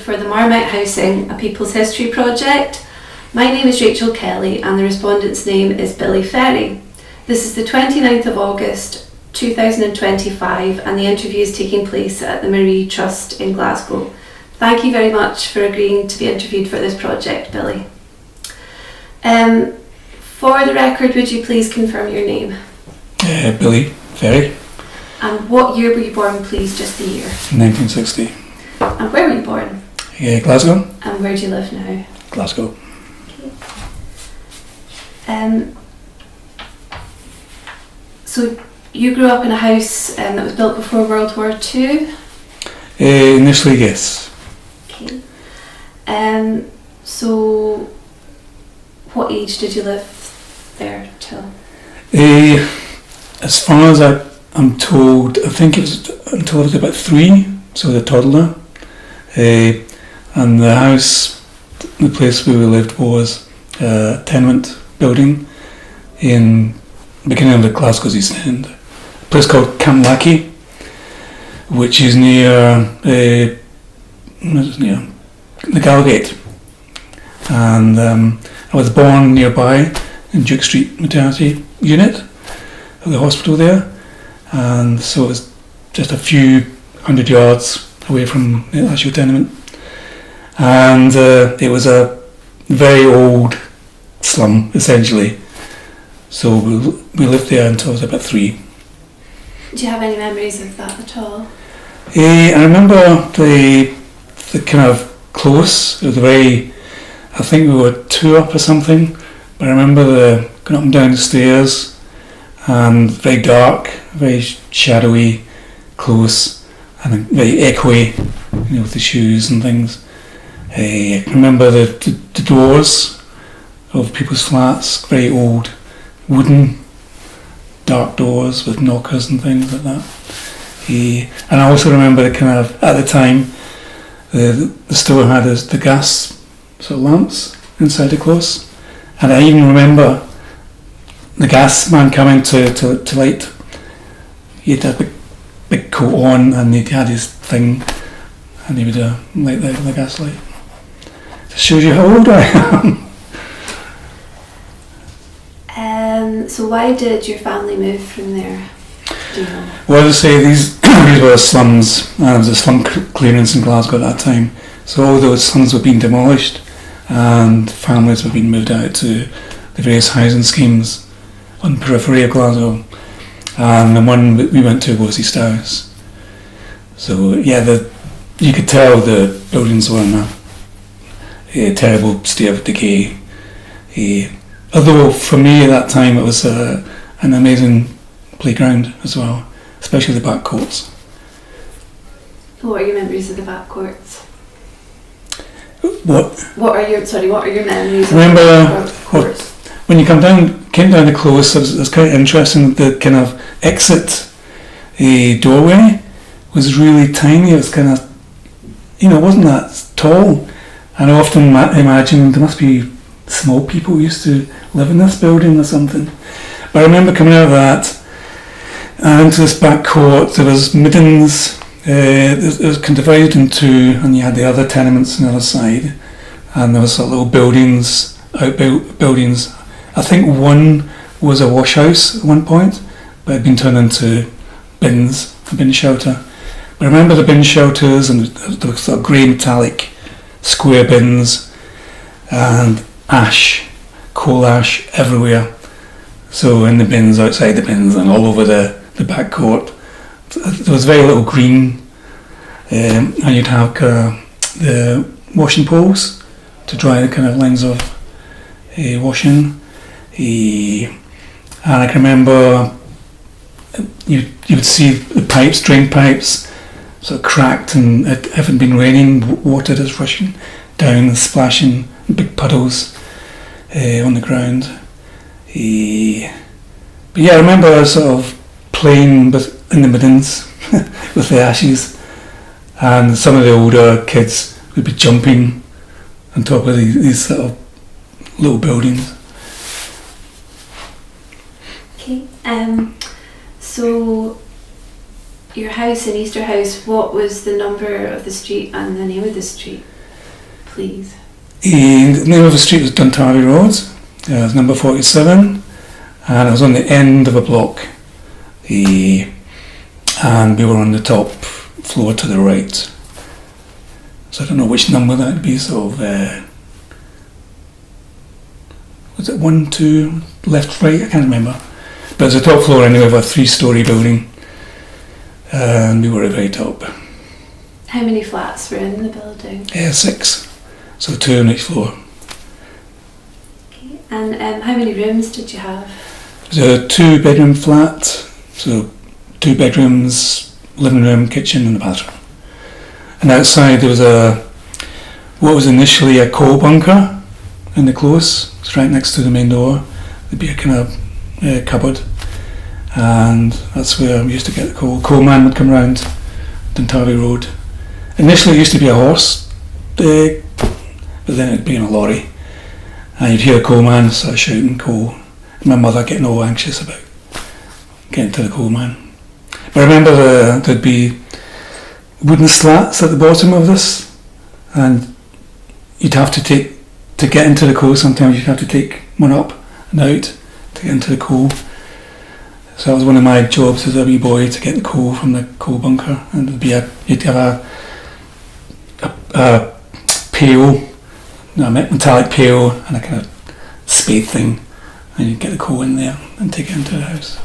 for the Marmite Housing, a People's History project. My name is Rachel Kelly and the respondent's name is Billy Ferrie. This is the 29th of August 2025 and the interview is taking place at the Marie Trust in Glasgow. Thank you very much for agreeing to be interviewed for this project, Billy. For the record, would you please confirm your name? Billy Ferrie. And what year were you born, please, just the year? 1960. And where were you born? Glasgow. And where do you live now? Glasgow. Okay. So you grew up in a house that was built before World War II? Initially, yes. Okay. So what age did you live there till? As far as I'm told, I think it was until I was about 3, so the toddler. And the house, the place where we lived was a tenement building in the beginning of the Glasgow's East End. A place called Camlackie, which is near the Gallowgate. And I was born nearby in Duke Street Maternity Unit of the hospital there. And so it was just a few hundred yards away from the actual tenement. And it was a very old slum, essentially. So we lived there until I was about 3. Do you have any memories of that at all? I remember the kind of close. It was very, I think we were 2 up or something. But I remember going up and down the stairs, and very dark, very shadowy, close, and very echoey, with the shoes and things. I remember the doors of people's flats, very old, wooden, dark doors with knockers and things like that. And I also remember the kind of, at the time, the store had the gas sort of lamps inside the close, and I even remember the gas man coming to light. He had a big coat on and he had his thing and he would light the gas light. It shows you how old I am. So why did your family move from there? Do you know? Well, as I say, these were slums, and there was a slum clearance in Glasgow at that time. So all those slums were being demolished and families were being moved out to the various housing schemes on the periphery of Glasgow, and the one we went to was East House. So yeah, you could tell the buildings were in a terrible state of decay. Although for me at that time it was an amazing playground as well, especially the back courts. What are your memories of the back courts? What are your memories I remember of the back courts? When you came down the close, it was quite interesting. The kind of exit doorway was really tiny. It was kind of, it wasn't that tall. And I often imagined there must be small people who used to live in this building or something. But I remember coming out of that and into this back court. There was middens. It was kind of divided in 2, and you had the other tenements on the other side. And there was sort of little buildings, outbuilt buildings. I think one was a wash house at one point, but it had been turned into bins, a bin shelter. But I remember the bin shelters and the sort of grey metallic square bins and ash, coal ash everywhere. So in the bins, outside the bins, and all over the back court, there was very little green, and you'd have the washing poles to dry the kind of lines of washing. And I can remember you would see the pipes, drain pipes, sort of cracked, and it hadn't been raining, water just rushing down and splashing big puddles on the ground. But yeah, I remember sort of playing in the middens with the ashes, and some of the older kids would be jumping on top of these sort of little buildings. Okay. So your house in Easter House, what was the number of the street and the name of the street? please? The name of the street was Duntarvie Road. It was number 47, and it was on the end of a block. And we were on the top floor to the right. So I don't know which number that would be, sort of, was it 1, 2, left, right? I can't remember. But it's a top floor anyway of a 3-storey building, and we were at the very top. How many flats were in the building? 6, so 2 on each floor. Okay. And how many rooms did you have? It was a 2-bedroom flat, so 2 bedrooms, living room, kitchen and a bathroom. And outside there was what was initially a coal bunker in the close. It's right next to the main door. There'd be a kind of cupboard, and that's where we used to get the coal. Coalman would come round Duntarvie Road. Initially it used to be a horse, but then it'd be in a lorry, and you'd hear a coalman start shouting coal. And my mother getting all anxious about getting to the coalman. But I remember there'd be wooden slats at the bottom of this, and you'd have to get into the coal. Sometimes you'd have to take one up and out to get into the coal. So that was one of my jobs as a wee boy, to get the coal from the coal bunker. And you'd have a pail, a metallic pail, and a kind of spade thing, and you'd get the coal in there and take it into the house.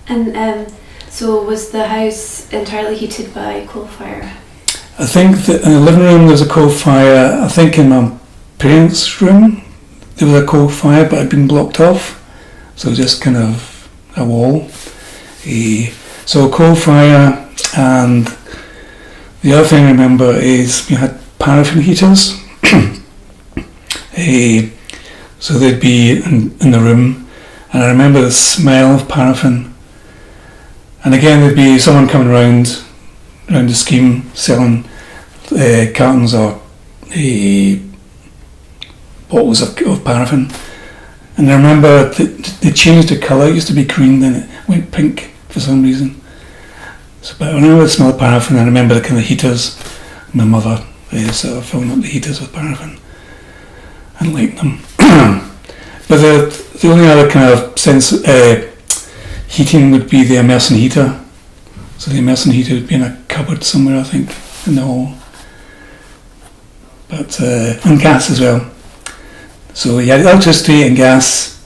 And so was the house entirely heated by coal fire? I think that in the living room there was a coal fire. I think in my parents' room there was a coal fire, but it had been blocked off, so it was just kind of a wall. So coal fire, and the other thing I remember is we had paraffin heaters. So they'd be in the room, and I remember the smell of paraffin. And again, there'd be someone coming around the scheme selling cartons or bottles of paraffin. And I remember they changed the colour. It used to be green, then it went pink for some reason. So, but I remember the smell of paraffin. I remember the kind of heaters. My mother sort of filling up the heaters with paraffin and lighting them. But the only other kind of heating would be the immersion heater. So the immersion heater would be in a cupboard somewhere, I think, in the hall. But and gas as well. So you had electricity and gas,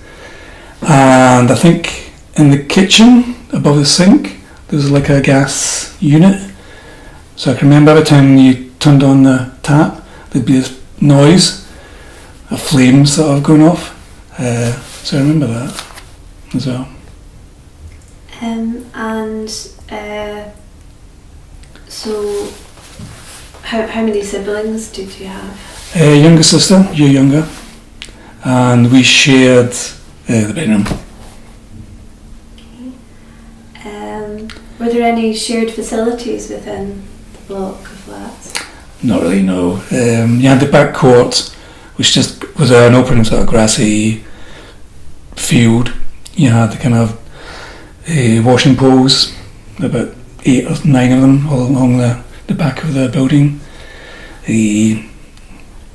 and I think in the kitchen above the sink there was like a gas unit. So I can remember every time you turned on the tap there'd be this noise of flames sort of going off. So I remember that as well. So how many siblings did you have? Younger sister, a year younger, and we shared the bedroom. Okay. Were there any shared facilities within the block of flats? Not really, no. You had the back court, which just was an open sort of grassy field. You had the kind of washing poles, about 8 or 9 of them all along the back of the building. The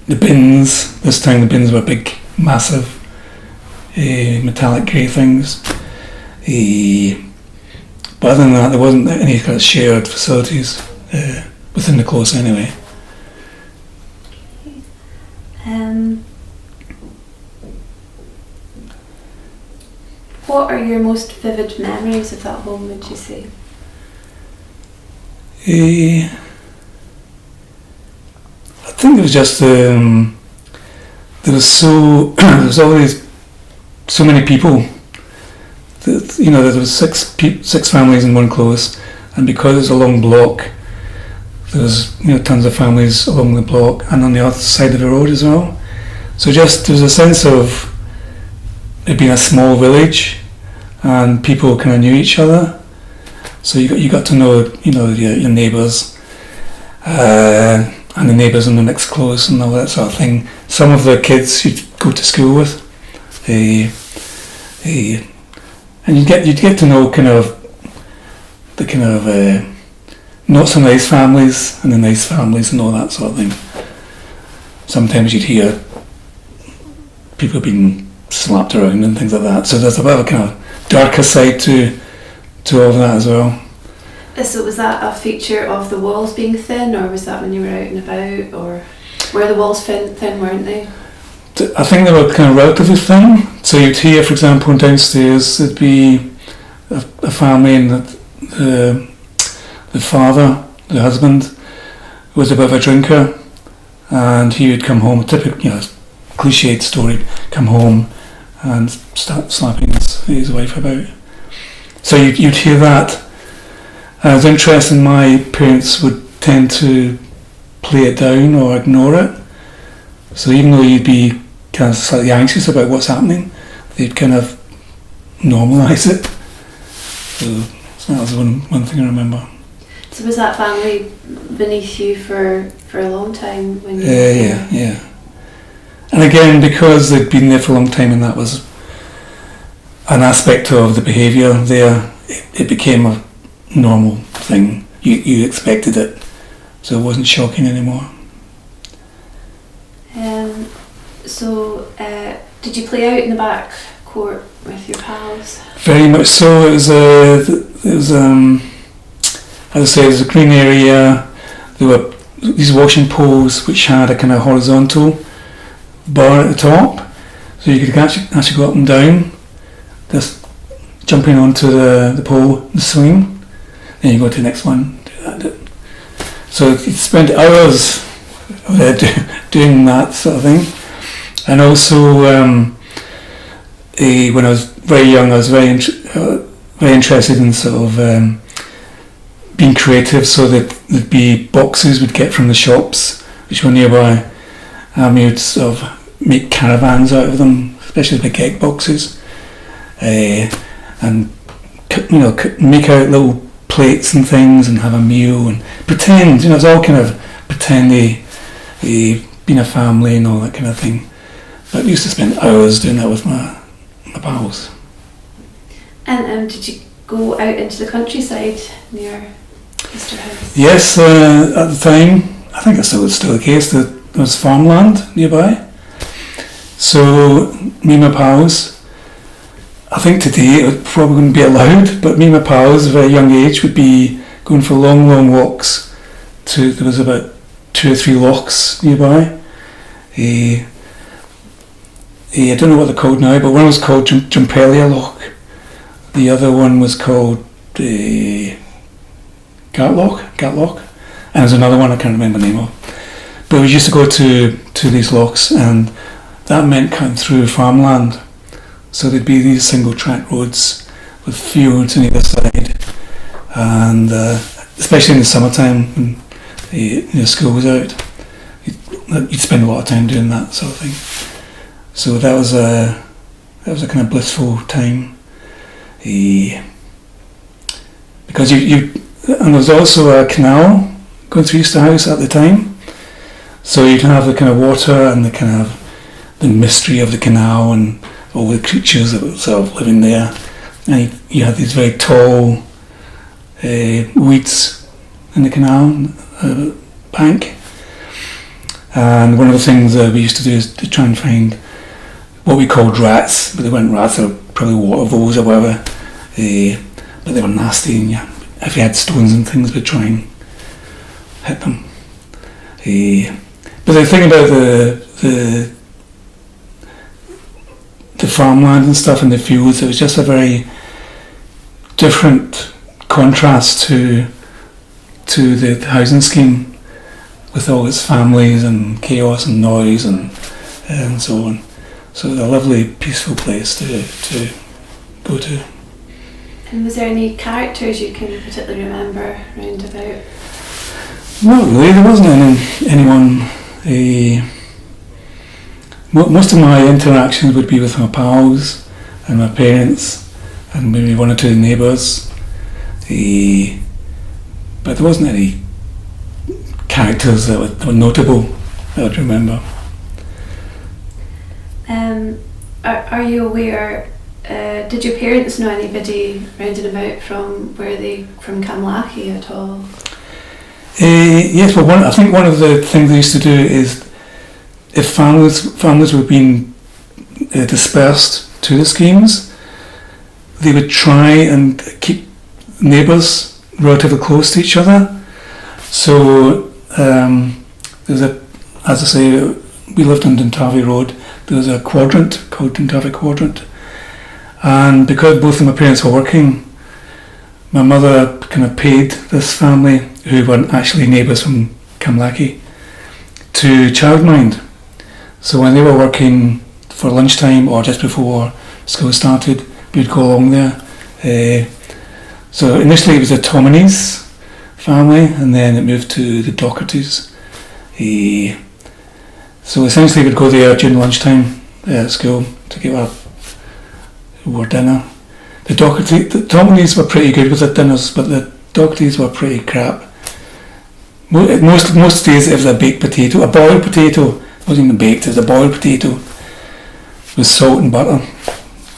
bins, this time the bins were big, massive metallic grey things. But other than that there wasn't any kind of shared facilities within the close anyway. What are your most vivid memories of that home, would you say? I think it was just there was always so many people. That, there was six families in one close, and because it's a long block, there was tons of families along the block and on the other side of the road as well. So just there was a sense of it being a small village, and people kind of knew each other. So you got to know your neighbours, and the neighbours in the next close and all that sort of thing. Some of the kids you'd go to school with, and you'd get to know the not so nice families and the nice families and all that sort of thing. sometimes you'd hear people being slapped around and things like that. So there's a bit of a kind of darker side to all of that as well. So was that a feature of the walls being thin, or was that when you were out and about, or were the walls thin, weren't they? I think they were kind of relatively thin. So you'd hear, for example, downstairs there'd be a family, and the father, the husband, was a bit of a drinker, and he would come home, a typical, cliched story, come home and start slapping his wife about. So you'd hear that. And it was interesting, my parents would tend to play it down or ignore it. So even though you'd be kind of slightly anxious about what's happening, they'd kind of normalise it. So that was one thing I remember. So was that family beneath you for a long time? When you yeah. And again, because they'd been there for a long time and that was an aspect of the behaviour there, it became a normal thing. You expected it, so it wasn't shocking anymore. So did you play out in the back court with your pals? Very much so. It was as I say, there's a green area. There were these washing poles which had a kind of horizontal bar at the top, so you could actually go up and down, just jumping onto the pole, the swing. Then you go to the next one. So you spend hours doing that sort of thing. And also, when I was very young, I was very interested in sort of being creative. So that there'd be boxes we'd get from the shops, which were nearby, and we would sort of make caravans out of them, especially the big egg boxes, and make out little plates and things and have a meal and pretend, it's all kind of pretendy, being a family and all that kind of thing. But I used to spend hours doing that with my pals. And did you go out into the countryside near Mr. House? Yes, at the time, I think it's still the case, there was farmland nearby. So me and my pals, I think today it probably wouldn't be allowed, but me and my pals at a very young age would be going for long walks there was about 2 or 3 lochs nearby. I don't know what they're called now, but one was called Jumpelia Loch. The other one was called Gatloch, and there's another one I can't remember the name of. But we used to go to these lochs, and that meant cutting through farmland. So there'd be these single track roads with fields on either side, and especially in the summertime when the school was out, you'd spend a lot of time doing that sort of thing. So that was a kind of blissful time, because and there was also a canal going through Easter House at the time, so you'd have the kind of water and the kind of the mystery of the canal and all the creatures that were sort of living there, and you had these very tall weeds in the canal bank. And one of the things we used to do is to try and find what we called rats, but they weren't rats, they were probably water voles or whatever, but they were nasty, and if you had stones and things, we'd try and hit them. But the thing about the farmland and stuff and the fields, it was just a very different contrast to the housing scheme, with all its families and chaos and noise and so on. So it was a lovely, peaceful place to go to. And was there any characters you can particularly remember round about? Not really, there wasn't anyone. Most of my interactions would be with my pals and my parents and maybe 1 or 2 neighbours. But there wasn't any characters that were notable that I would remember. Are you aware, did your parents know anybody round and about from Camlachie at all? Yes, well I think one of the things they used to do is if families were being dispersed to the schemes, they would try and keep neighbours relatively close to each other. So there's as I say, we lived on Duntarvie Road. There was a quadrant called Duntarvie Quadrant, and because both of my parents were working, my mother kind of paid this family, who weren't actually neighbours from Camlachie, to childmind. So when they were working for lunchtime or just before school started, we'd go along there. So initially it was the Tominees family, and then it moved to the Dochertys. So essentially we'd go there during lunchtime at school to get our dinner. The Tominees were pretty good with their dinners, but the Dochertys were pretty crap. Most days it was a baked potato, a boiled potato. It wasn't even baked, it was a boiled potato with salt and butter.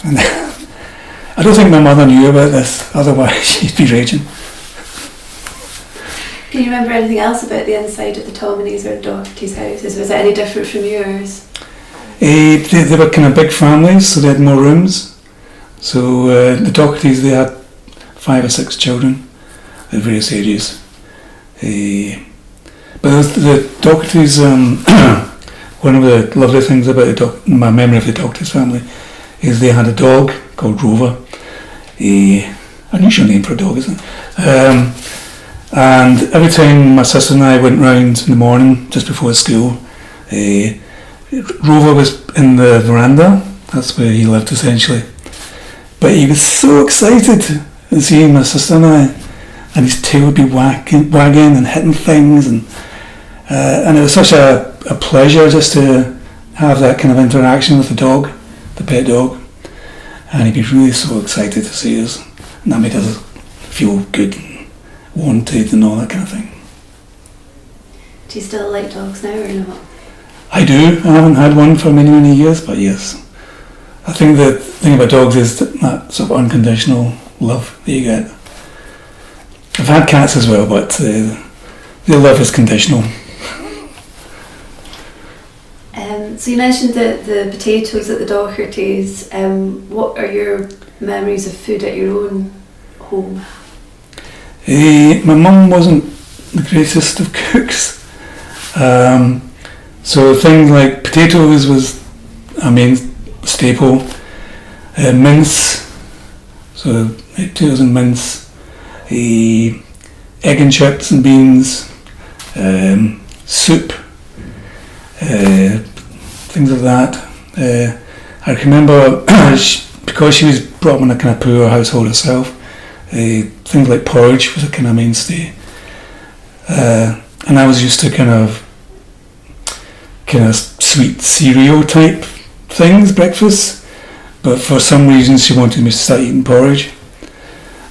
And I don't think my mother knew about this, otherwise she'd be raging. Can you remember anything else about the inside of the Tominees or Docherty's houses? Was it any different from yours? They were kind of big families, so they had more rooms. So the Dochertys, they had 5 or 6 children at various ages. But the Dochertys, one of the lovely things about my memory of the Dochertys family is they had a dog called Rover. Unusual name for a dog, isn't it? And every time my sister and I went round in the morning, just before school, Rover was in the veranda. That's where he lived essentially. But he was so excited at seeing my sister and I, and his tail would be wagging and hitting things, and it was such a pleasure just to have that kind of interaction with the dog, the pet dog, and he'd be really so excited to see us, and that made us feel good and wanted and all that kind of thing. Do you still like dogs now or not? I do. I haven't had one for many, many years, but yes. I think the thing about dogs is that sort of unconditional love that you get. I've had cats as well, but their love is conditional. So you mentioned the potatoes at the Dochertys. What are your memories of food at your own home? My mum wasn't the greatest of cooks. So things like potatoes was a main staple. Mince, so potatoes and mince. Egg and chips and beans. Soup. Things like that. I can remember because she was brought up in a kind of poor household herself, things like porridge was a kind of mainstay, and I was used to kind of sweet cereal type things, breakfast, but for some reason she wanted me to start eating porridge,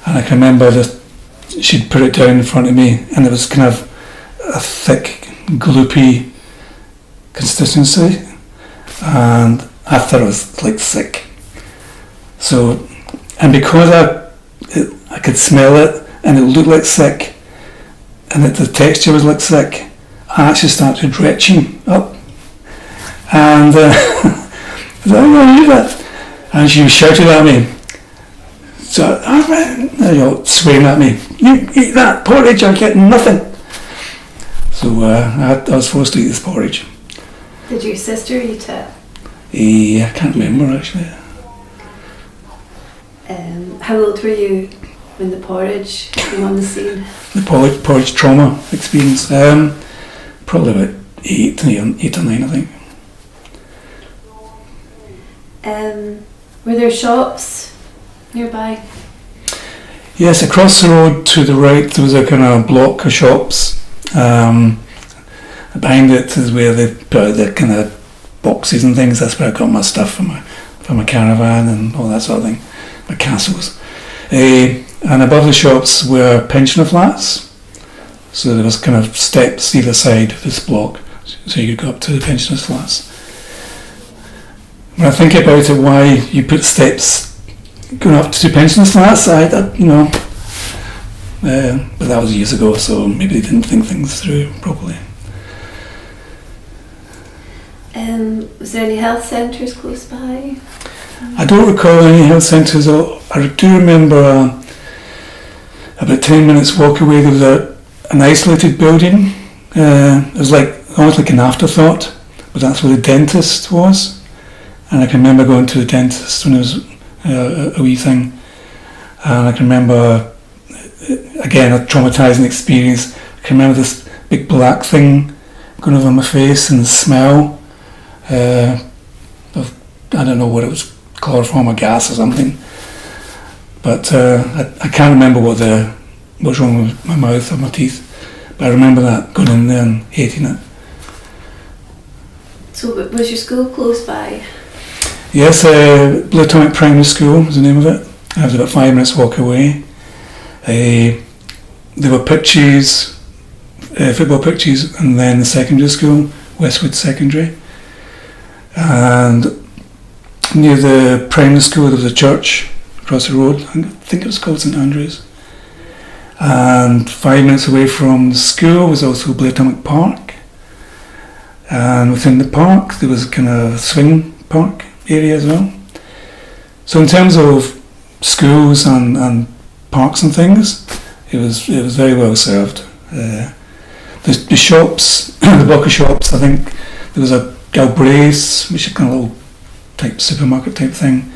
and I can remember that she'd put it down in front of me, and it was kind of a thick, gloopy consistency, and I thought it was like sick. So, and because I could smell it, and it looked like sick, and the texture was like sick, I actually started retching up, and I was like, "Oh, you that," and she shouted at me. So swearing at me, "You eat that porridge, I get nothing." So I was forced to eat this porridge. Did your sister eat it? I can't remember actually. How old were you when the porridge came on the scene? The porridge trauma experience. Probably about 8 or 9, I think. Were there shops nearby? Yes, across the road to the right there was a kind of block of shops. Behind it is where they put out the kind of boxes and things. That's where I got my stuff for my caravan and all that sort of thing, my castles. And above the shops were pensioner flats. So there was kind of steps either side of this block, so you could go up to the pensioners' flats. When I think about it, why you put steps going up to pensioners' flats, but that was years ago, so maybe they didn't think things through properly. Was there any health centres close by? I don't recall any health centres. I do remember about 10 minutes walk away there was an isolated building. It was almost like an afterthought, but that's where the dentist was. And I can remember going to the dentist when it was a wee thing. And I can remember, again, a traumatising experience. I can remember this big black thing going over my face and the smell of, I don't know what it was, chloroform or gas or something. But I can't remember what's wrong with my mouth or my teeth. But I remember that, going in there and hating it. So was your school close by? Yes, Blue Atomic Primary School was the name of it. I was about 5 minutes walk away. There were pitches, football pitches, and then the secondary school, Westwood Secondary. And near the primary school there was a church across the road. I think it was called St Andrews. And 5 minutes away from the school was also Blue Atomic Park. And within the park there was a kind of swing park area as well. So in terms of schools and parks and things, it was very well served. The shops, the block of shops, I think there was a Galbraith's, which is kind of a little type supermarket type thing,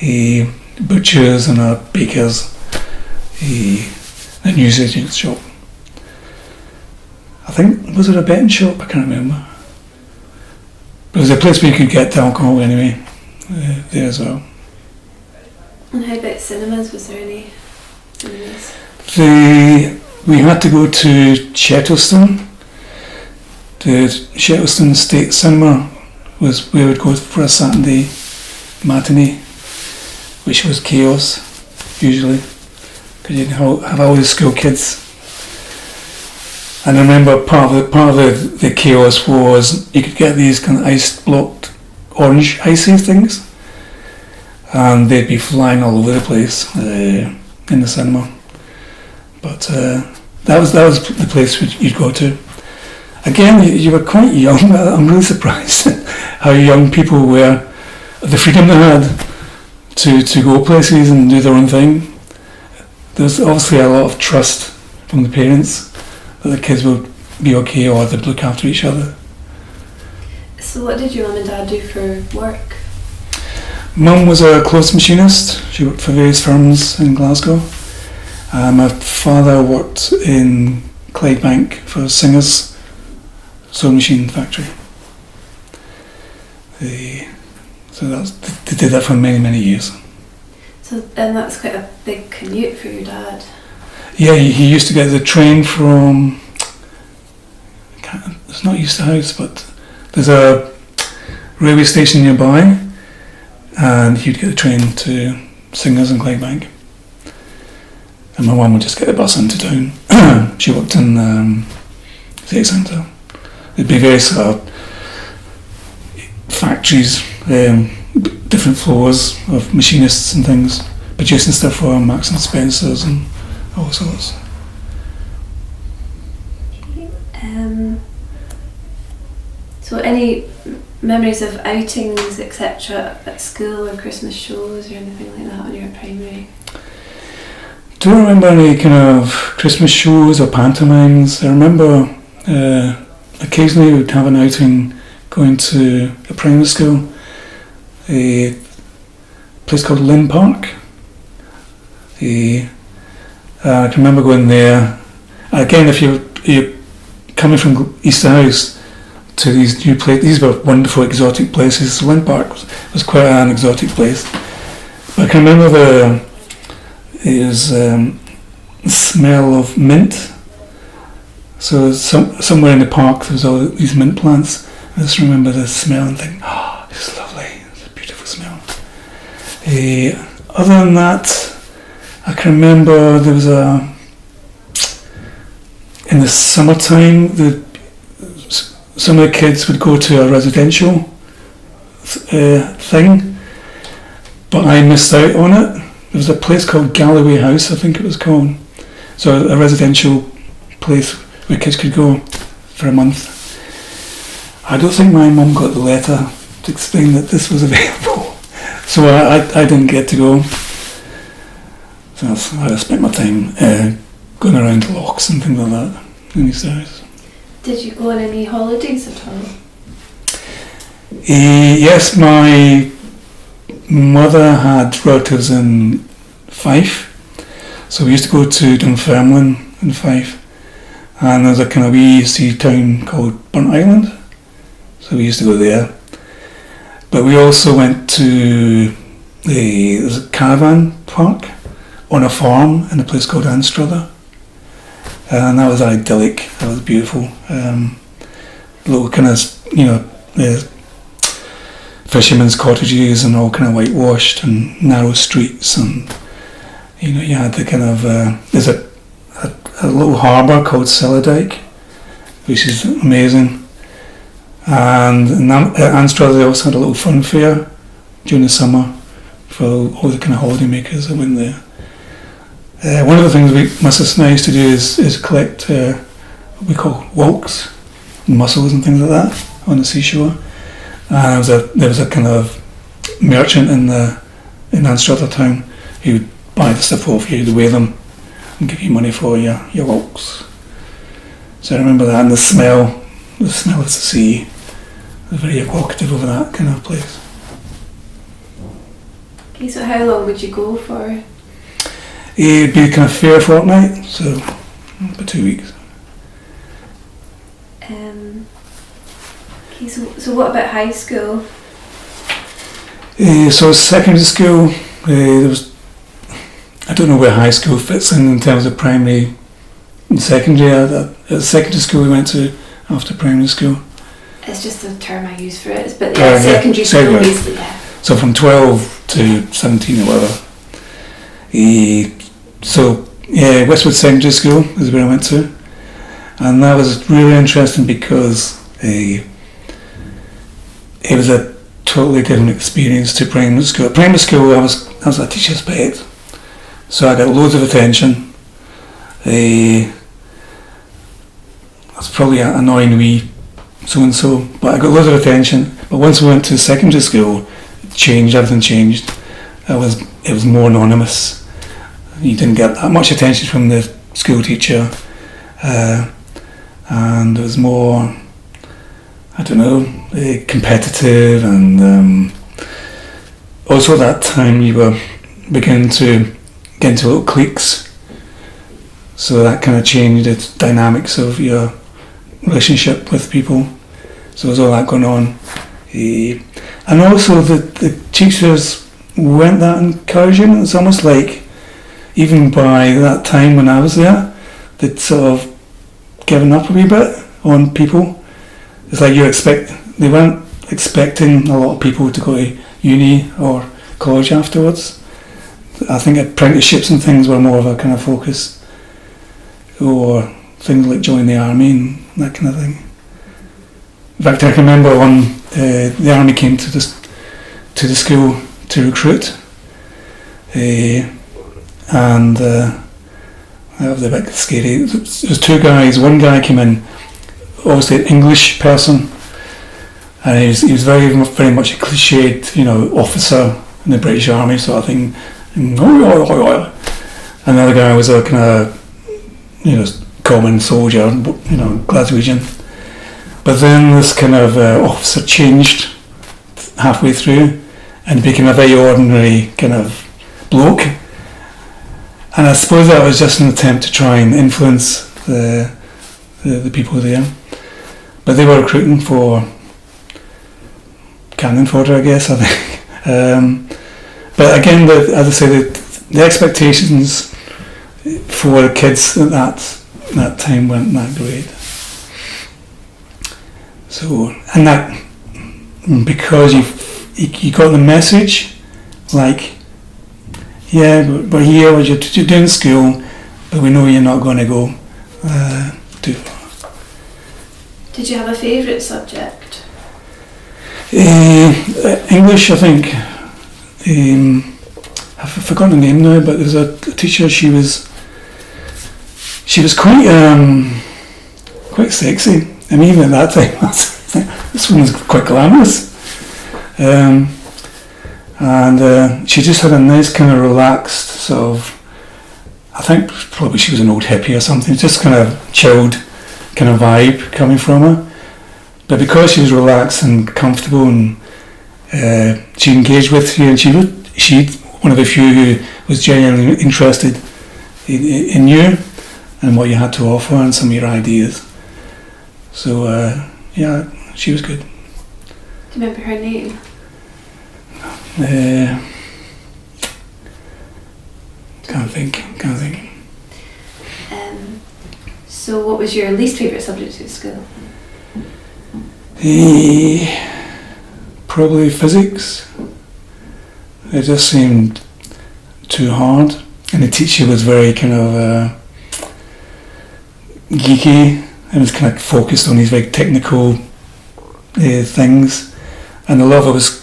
a butcher's and a baker's, a newsagent's shop. I think, was it a betting shop? I can't remember. But it was a place where you could get alcohol anyway, there as well. And how about cinemas? Was there any cinemas? We had to go to Shettleston. The Shettleston State Cinema was where we'd go for a Saturday matinee, which was chaos, usually, because you'd have all the school kids. And I remember part of the chaos was you could get these kind of ice-blocked orange icy things, and they'd be flying all over the place in the cinema. But that was the place you'd go to. Again, you were quite young. I'm really surprised how young people were, the freedom they had to go places and do their own thing. There's obviously a lot of trust from the parents that the kids would be okay or they'd look after each other. So what did your mum and dad do for work? Mum was a clothes machinist. She worked for various firms in Glasgow. My father worked in Clydebank for Singer's sewing machine factory. They did that for many, many years. So, and that's quite a big commute for your dad. Yeah, he used to get the train from, it's not Easter House, but there's a railway station nearby, and he'd get the train to Singers and Clydebank. And my mum would just get the bus into town. She worked in the city centre. There'd be various factories, different floors of machinists and things, producing stuff for Marks and Spencer's and all sorts. So any memories of outings, etc. at school or Christmas shows or anything like that when you were at primary? Don't remember any kind of Christmas shows or pantomimes. I remember occasionally we'd have an outing going to a primary school, a place called Lynn Park. I can remember going there. Again, if you're coming from Easter House to these new places, these were wonderful exotic places. So Lynn Park was quite an exotic place. But I can remember the smell of mint. So somewhere in the park there was all these mint plants. I just remember the smell and think, oh, this is lovely. It's a beautiful smell. Other than that, I can remember there was in the summertime, some of the kids would go to a residential thing, but I missed out on it. There was a place called Galloway House, I think it was called. So a residential place where kids could go for a month. I don't think my mum got the letter to explain that this was available. So I didn't get to go. So that's how I spent my time going around locks and things like that in these areas. Did you go on any holidays at all? Yes, my mother had relatives in Fife, so we used to go to Dunfermline in Fife, and there's a kind of wee sea town called Burnt Island, so we used to go there. But we also went to there's a caravan park on a farm in a place called Anstruther, and that was idyllic. That was beautiful. Little kind of fishermen's cottages and all kind of whitewashed and narrow streets, and you had the kind of there's a little harbour called Celladike, which is amazing. And in Anstruther they also had a little fun fair during the summer for all the kind of holiday makers that went there. One of the things my sister and I used to do is collect what we call whelks, mussels and things like that on the seashore. And there was a kind of merchant in Anstruther town who would buy the stuff off you, to weigh them and give you money for your whelks. So I remember that, and the smell of the sea was very evocative of that kind of place. Okay, so how long would you go for? It'd be a kind of fair fortnight, so about 2 weeks. Okay, so what about high school? So secondary school, there was, I don't know where high school fits in terms of primary and secondary. At secondary school we went to after primary school. It's just the term I use for it, but secondary school basically, yeah. So from 12 to 17 or whatever. Westwood Secondary School is where I went to, and that was really interesting because it was a totally different experience to primary school. At primary school I was a teacher's pet, so I got loads of attention. That's probably annoying wee so-and-so, but I got loads of attention. But once we went to secondary school, everything changed. It was more anonymous. You didn't get that much attention from the school teacher, and it was more, I don't know, competitive, and also at that time you were beginning to get into little cliques, so that kind of changed the dynamics of your relationship with people. So there was all that going on, and also the teachers weren't that encouraging. It's almost like, even by that time when I was there, they'd sort of given up a wee bit on people. It's like they weren't expecting a lot of people to go to uni or college afterwards. I think apprenticeships and things were more of a kind of focus, or things like joining the army and that kind of thing. In fact, I can remember when the army came to the school to recruit, and that was a bit scary. There was two guys. One guy came in, obviously an English person, and he was very much a cliched, officer in the British Army sort of thing. And the other guy was a kind of, common soldier, Glaswegian. But then this kind of officer changed halfway through and became a very ordinary kind of bloke. And I suppose that was just an attempt to try and influence the people there. But they were recruiting for cannon fodder, I guess, I think. But again, as I say, the expectations for the kids at that time weren't that great. So, and that, because you got the message, like, yeah, we're here, you're doing school, but we know you're not going to go too far. Did you have a favourite subject? English, I think. I've forgotten the name now, but there's a teacher. She was quite sexy. I mean, even at that time, this one was quite glamorous. And she just had a nice kind of relaxed sort of, I think probably she was an old hippie or something, just kind of chilled kind of vibe coming from her. But because she was relaxed and comfortable, and she engaged with you, and she's one of the few who was genuinely interested in you and what you had to offer and some of your ideas. So yeah, she was good. Do you remember her name? Can't think. So what was your least favourite subject at school? Probably physics. It just seemed too hard, and the teacher was very kind of geeky, and was kind of focused on these very technical things, and a lot of it was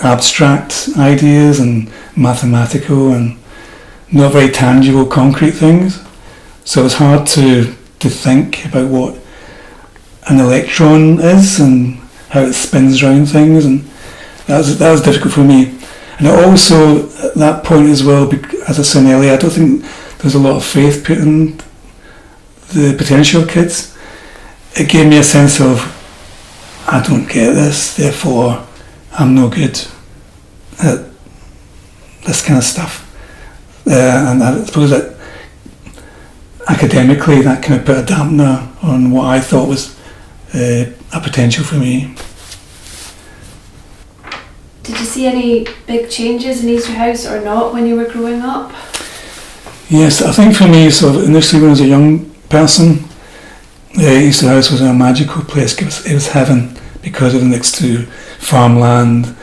abstract ideas and mathematical and not very tangible, concrete things. So it's hard to think about what an electron is and how it spins around things, and that was difficult for me. And also at that point as well, as I said earlier, I don't think there's a lot of faith put in the potential kids. It gave me a sense of, I don't get this, therefore I'm no good at this kind of stuff. And I suppose that academically that kind of put a dampener on what I thought was a potential for me. Did you see any big changes in Easter House or not when you were growing up? Yes, I think for me, sort of initially when I was a young person, Easter House was a magical place. It was heaven because it was next to farmland.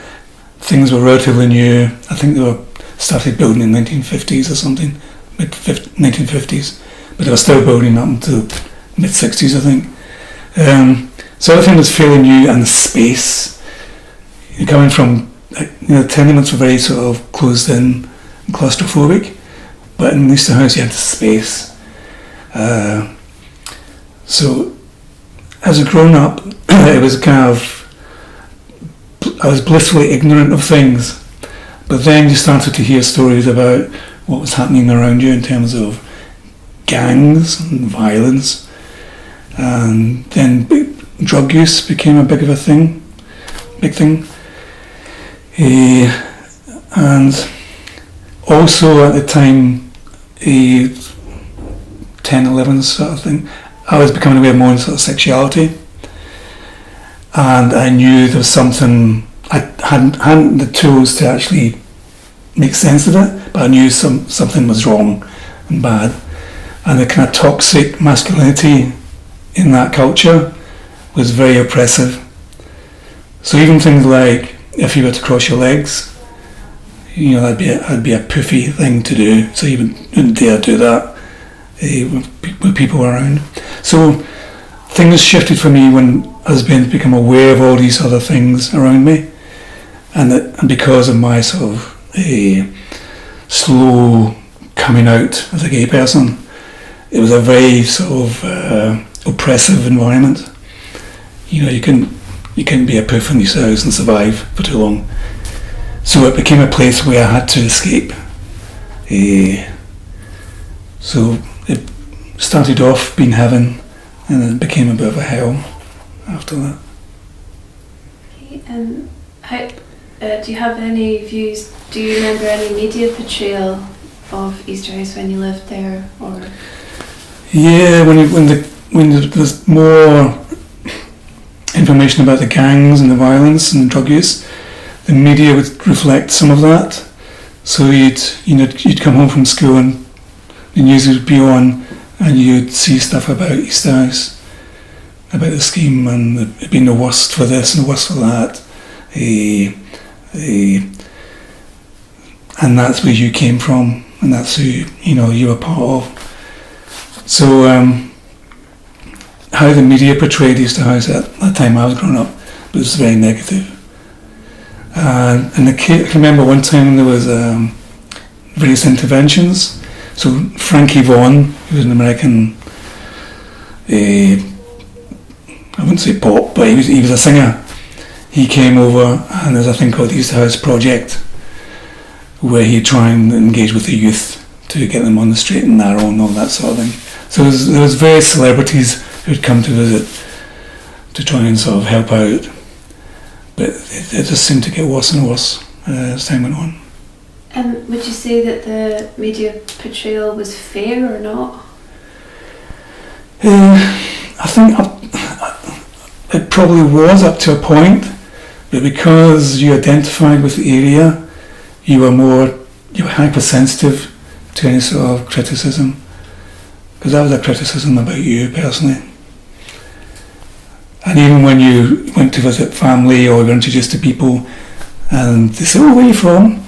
Things were relatively new. I think they were started building in 1950s or something, mid-1950s, but they were still building up until mid-60s, I think. So everything was fairly new, and the space. You're coming from, the tenements were very sort of closed in and claustrophobic, but in Easter House you had the space. So as a grown up, it was kind of, I was blissfully ignorant of things, but then you started to hear stories about what was happening around you in terms of gangs and violence, and then drug use became a big thing. And also at the time, 10, 11 sort of thing, I was becoming aware more of sort of sexuality, and I knew there was something, I hadn't the tools to actually make sense of it, but I knew something was wrong and bad, and the kind of toxic masculinity in that culture was very oppressive. So even things like, if you were to cross your legs, that'd be a poofy thing to do, so you wouldn't dare do that with people around. So things shifted for me when I was beginning to become aware of all these other things around me, and because of my sort of slow coming out as a gay person, it was a very sort of oppressive environment. You couldn't be a poof in this house and survive for too long. So it became a place where I had to escape. So it started off being heaven, and it became a bit of a hell after that. Okay, do you have any views? Do you remember any media portrayal of Easter House when you lived there, or? Yeah, when there was more information about the gangs and the violence and the drug use, the media would reflect some of that. So you'd come home from school and the news would be on, and you'd see stuff about Easter House, about the scheme, and it being the worst for this and the worst for that. And that's where you came from, and that's who you were part of. So how the media portrayed Easter House at that time I was growing up was very negative. And I can remember one time there was various interventions. So Frankie Vaughan, who was an American, I wouldn't say pop, but he was a singer. he came over, and there's a thing called the East House Project, where he'd try and engage with the youth to get them on the straight and narrow and all that sort of thing. So there was various celebrities who'd come to visit to try and sort of help out, but it just seemed to get worse and worse as time went on. Would you say that the media portrayal was fair or not? I think it probably was up to a point, but because you identified with the area, you were hypersensitive to any sort of criticism, because that was a criticism about you personally. And even when you went to visit family or were introduced to people and they say, "Oh, where are you from?"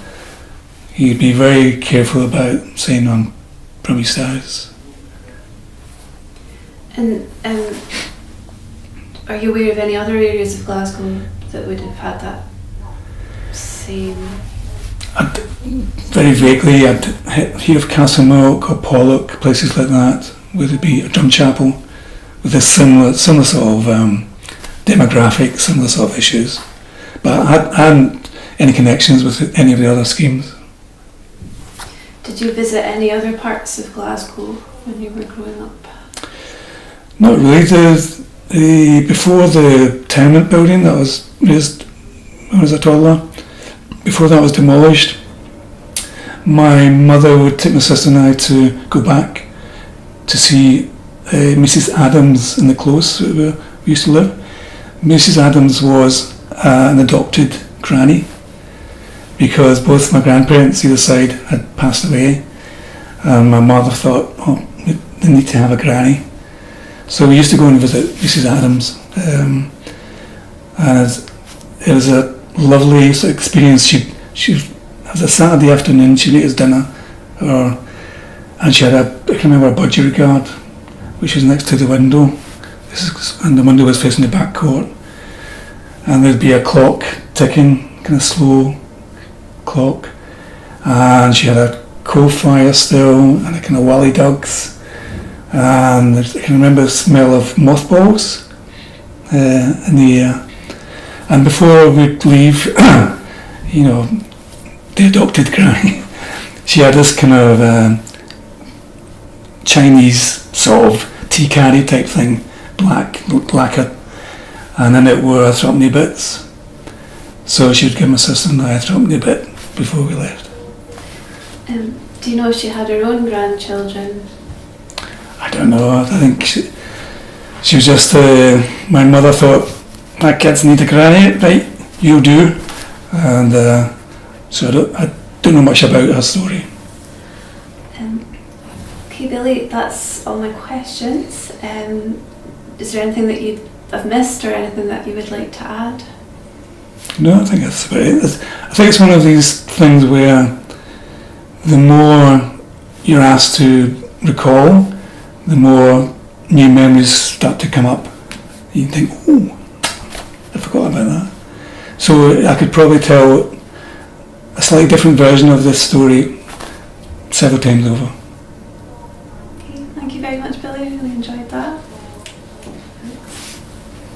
you'd be very careful about saying, "I'm from East House." And are you aware of any other areas of Glasgow that would have had that same? Very vaguely, I'd hear of Castlemilk or Pollock, places like that, where there'd be a drum chapel with a similar sort of demographic, similar sort of issues. But I hadn't any connections with any of the other schemes. Did you visit any other parts of Glasgow when you were growing up? Not really. Before the tenement building that was raised when I was a toddler, before that was demolished, my mother would take my sister and I to go back to see Mrs. Adams in the close where we used to live. Mrs. Adams was an adopted granny, because both my grandparents either side had passed away, and my mother thought, "Oh, they need to have a granny." So we used to go and visit Mrs. Adams, and it was a lovely sort of experience. It was a Saturday afternoon. She'd eat us dinner, and she had I can remember a budgerigard, which was next to the window, and the window was facing the back court, and there'd be a clock ticking, kind of slow clock, and she had a coal fire still, and a kind of wally dugs, and I can remember the smell of mothballs in the air. And before we'd leave, the adopted granny, she had this kind of Chinese sort of tea caddy type thing, lacquer, and in it were threepenny bits. So she would give my sister and I a threepenny bit before we left. Do you know if she had her own grandchildren? I don't know. I think she was just. My mother thought, "My kids need a granny, right? You do," and so I don't know much about her story. Okay, Billy, that's all my questions. Is there anything that I've missed, or anything that you would like to add? No, I think that's about it. I think it's one of these things where the more you're asked to recall, the more new memories start to come up. You think, "Oh, I forgot about that." So I could probably tell a slightly different version of this story several times over.